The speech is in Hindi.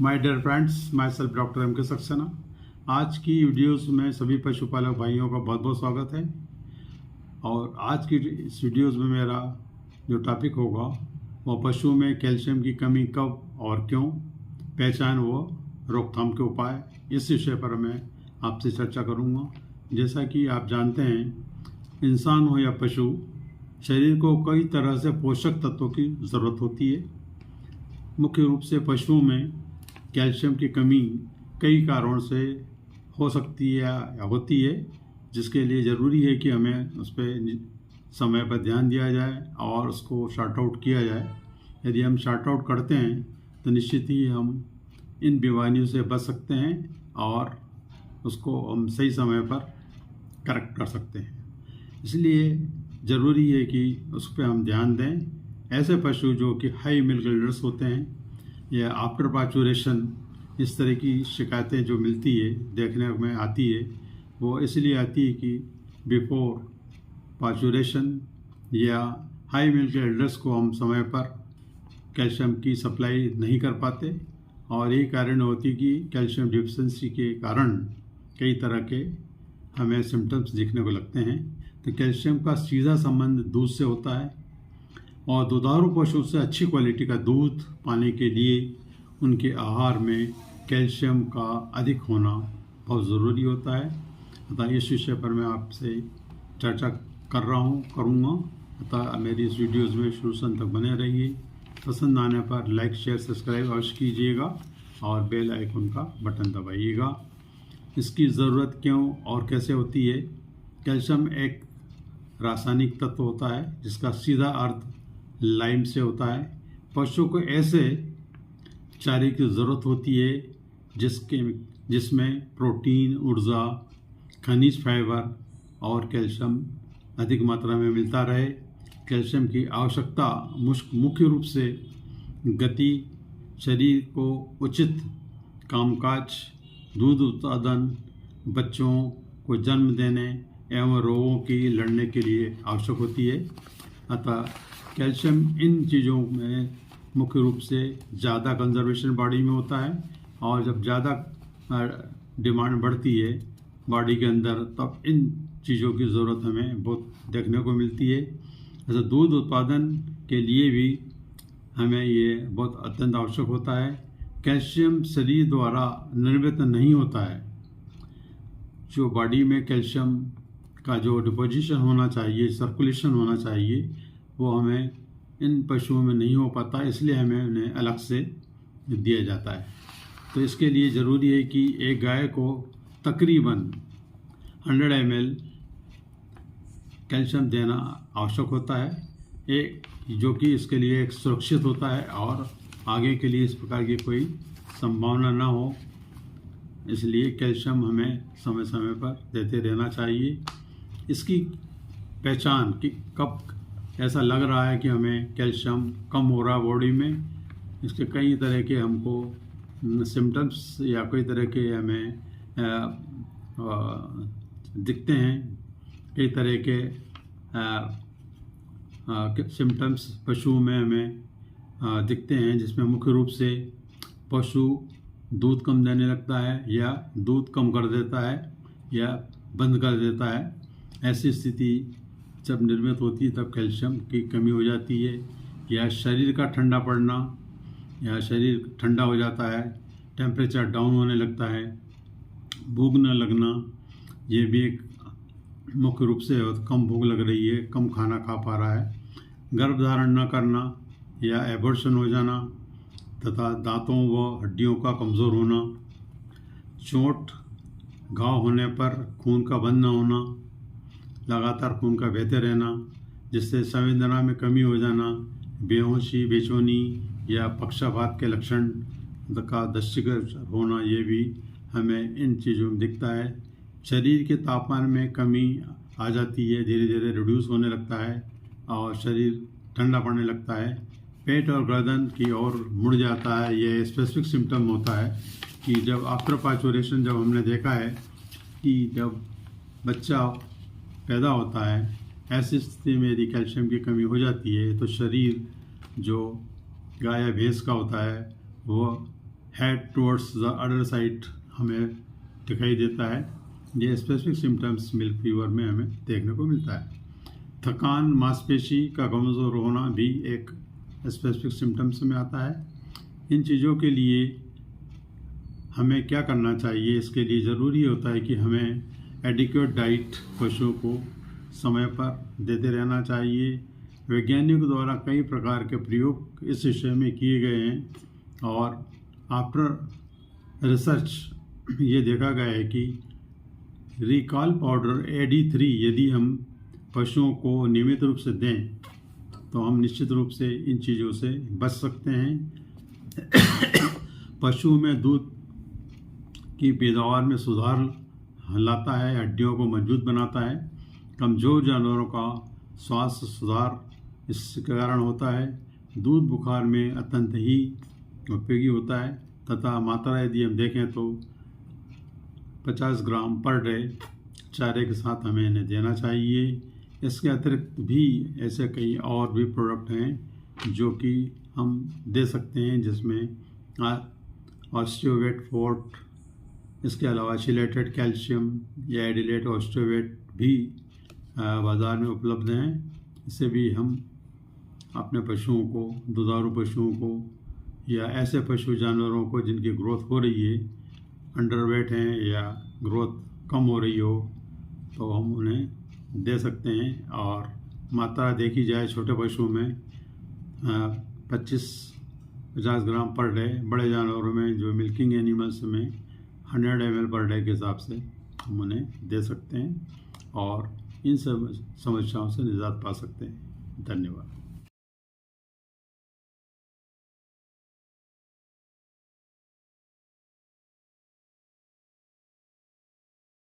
My dear friends, myself doctor M K Saxena. आज की वीडियोस में सभी पशुपालक भाइयों का बहुत बहुत स्वागत है। और आज की इस वीडियोस में मेरा जो टॉपिक होगा वो पशुओं में कैल्शियम की कमी कब और क्यों, पहचान व रोकथाम के उपाय, इस विषय पर मैं आपसे चर्चा करूंगा। जैसा कि आप जानते हैं, इंसान हो या पशु, शरीर को कई तरह से पोषक तत्वों की ज़रूरत होती है। मुख्य रूप से पशुओं में कैल्शियम की कमी कई कारणों से हो सकती है या होती है, जिसके लिए ज़रूरी है कि हमें उस पर समय पर ध्यान दिया जाए और उसको शार्ट आउट किया जाए। यदि हम शार्ट आउट करते हैं तो निश्चित ही हम इन बीमारियों से बच सकते हैं और उसको हम सही समय पर करेक्ट कर सकते हैं। इसलिए ज़रूरी है कि उस पर हम ध्यान दें। ऐसे पशु जो कि हाई मिल्क यील्डर्स होते हैं या आफ्टर पाचुरेशन, इस तरह की शिकायतें जो मिलती है, देखने में आती है, वो इसलिए आती है कि बिफोर पाचुरेशन या हाई मिल्क यील्डर्स को हम समय पर कैल्शियम की सप्लाई नहीं कर पाते। और यही कारण होती है कि कैल्शियम डिफिशिएंसी के कारण कई तरह के हमें सिम्टम्स दिखने को लगते हैं। तो कैल्शियम का सीधा संबंध दूध से होता है और दुधारू पशुओं से अच्छी क्वालिटी का दूध पाने के लिए उनके आहार में कैल्शियम का अधिक होना बहुत ज़रूरी होता है। अतः इस विषय पर मैं आपसे चर्चा करूँगा। अतः मेरी इस वीडियोज़ में शुरू से अंत तक बने रहिए। पसंद आने पर लाइक, शेयर, सब्सक्राइब अवश्य कीजिएगा और बेल आइकन का बटन दबाइएगा। इसकी ज़रूरत क्यों और कैसे होती है? कैल्शियम एक रासायनिक तत्व होता है जिसका सीधा अर्थ लाइम से होता है। पशुओं को ऐसे चारे की ज़रूरत होती है जिसमें प्रोटीन, ऊर्जा, खनिज, फाइबर और कैल्शियम अधिक मात्रा में मिलता रहे। कैल्शियम की आवश्यकता मुख्य रूप से गति, शरीर को उचित कामकाज, दूध उत्पादन, बच्चों को जन्म देने एवं रोगों की लड़ने के लिए आवश्यक होती है। अतः कैल्शियम इन चीज़ों में मुख्य रूप से ज़्यादा कंजर्वेशन बॉडी में होता है और जब ज़्यादा डिमांड बढ़ती है बॉडी के अंदर, तब इन चीज़ों की ज़रूरत हमें बहुत देखने को मिलती है। ऐसा दूध उत्पादन के लिए भी हमें ये बहुत अत्यंत आवश्यक होता है। कैल्शियम शरीर द्वारा निर्मित नहीं होता है। जो बॉडी में कैल्शियम का जो डिपोजिशन होना चाहिए, सर्कुलेशन होना चाहिए, वो हमें इन पशुओं में नहीं हो पाता, इसलिए हमें उन्हें अलग से दिया जाता है। तो इसके लिए ज़रूरी है कि एक गाय को तकरीबन 100 ml कैल्शियम देना आवश्यक होता है, जो कि इसके लिए एक सुरक्षित होता है और आगे के लिए इस प्रकार की कोई संभावना ना हो। इसलिए कैल्शियम हमें समय समय पर देते रहना चाहिए। इसकी पहचान कि कब ऐसा लग रहा है कि हमें कैल्शियम कम हो रहा है बॉडी में, इसके कई तरह के हमको सिम्टम्स या कई तरह के हमें दिखते हैं। कई तरह के सिम्टम्स पशुओं में हमें दिखते हैं, जिसमें मुख्य रूप से पशु दूध कम देने लगता है या दूध कम कर देता है या बंद कर देता है। ऐसी स्थिति जब निर्मित होती है तब कैल्शियम की कमी हो जाती है। या शरीर का ठंडा पड़ना, या शरीर ठंडा हो जाता है, टेम्परेचर डाउन होने लगता है, भूख न लगना, ये भी एक मुख्य रूप से कम भूख लग रही है, कम खाना खा पा रहा है, गर्भधारण न करना या एबॉर्शन हो जाना तथा दांतों व हड्डियों का कमज़ोर होना, चोट घाव होने पर खून का बंद न होना, लगातार खून का बहते रहना जिससे संवेदना में कमी हो जाना, बेहोशी, बेचैनी या पक्षाघात के लक्षण का दृष्टिगोचर होना, ये भी हमें इन चीज़ों में दिखता है। शरीर के तापमान में कमी आ जाती है, धीरे धीरे रिड्यूस होने लगता है और शरीर ठंडा पड़ने लगता है। पेट और गर्दन की ओर मुड़ जाता है। ये स्पेसिफिक सिम्टम होता है कि जब आफ्टर पाचुरेशन, जब हमने देखा है कि जब बच्चा पैदा होता है, ऐसी स्थिति में यदि कैल्शियम की कमी हो जाती है तो शरीर जो गाय या भैंस का होता है वो head towards the other side हमें दिखाई देता है। ये स्पेसिफिक सिम्टम्स मिल्क फीवर में हमें देखने को मिलता है। थकान, मांसपेशी का कमज़ोर होना भी एक स्पेसिफिक सिम्टम्स में आता है। इन चीज़ों के लिए हमें क्या करना चाहिए? इसके लिए ज़रूरी होता है कि हमें एडिक्वेट डाइट पशुओं को समय पर देते रहना चाहिए। वैज्ञानिकों द्वारा कई प्रकार के प्रयोग इस विषय में किए गए हैं और आफ्टर रिसर्च ये देखा गया है कि रिकॉल पाउडर AD3 यदि हम पशुओं को नियमित रूप से दें तो हम निश्चित रूप से इन चीज़ों से बच सकते हैं। पशुओं में दूध की पैदावार में सुधार लाता है, हड्डियों को मजबूत बनाता है। कमज़ोर जानवरों का स्वास्थ्य सुधार इसके कारण होता है। दूध बुखार में अत्यंत ही उपयोगी होता है तथा मात्रा यदि हम देखें तो 50 ग्राम पर डे चारे के साथ हमें इन्हें देना चाहिए। इसके अतिरिक्त भी ऐसे कई और भी प्रोडक्ट हैं जो कि हम दे सकते हैं, जिसमें ऑस्टियोवेट फोर्ट, इसके अलावा चिलेटेड कैल्शियम या एडिलेट ऑस्टियोवेट भी बाज़ार में उपलब्ध हैं। इससे भी हम अपने पशुओं को, दुधारू पशुओं को या ऐसे पशु जानवरों को जिनकी ग्रोथ हो रही है, अंडरवेट हैं या ग्रोथ कम हो रही हो, तो हम उन्हें दे सकते हैं। और मात्रा देखी जाए छोटे पशुओं में 50 ग्राम पर डे, बड़े जानवरों में जो मिल्किंग एनिमल्स में 100 ml पर डे के हिसाब से हम उन्हें दे सकते हैं और इन सब समस्याओं से निजात पा सकते हैं। धन्यवाद।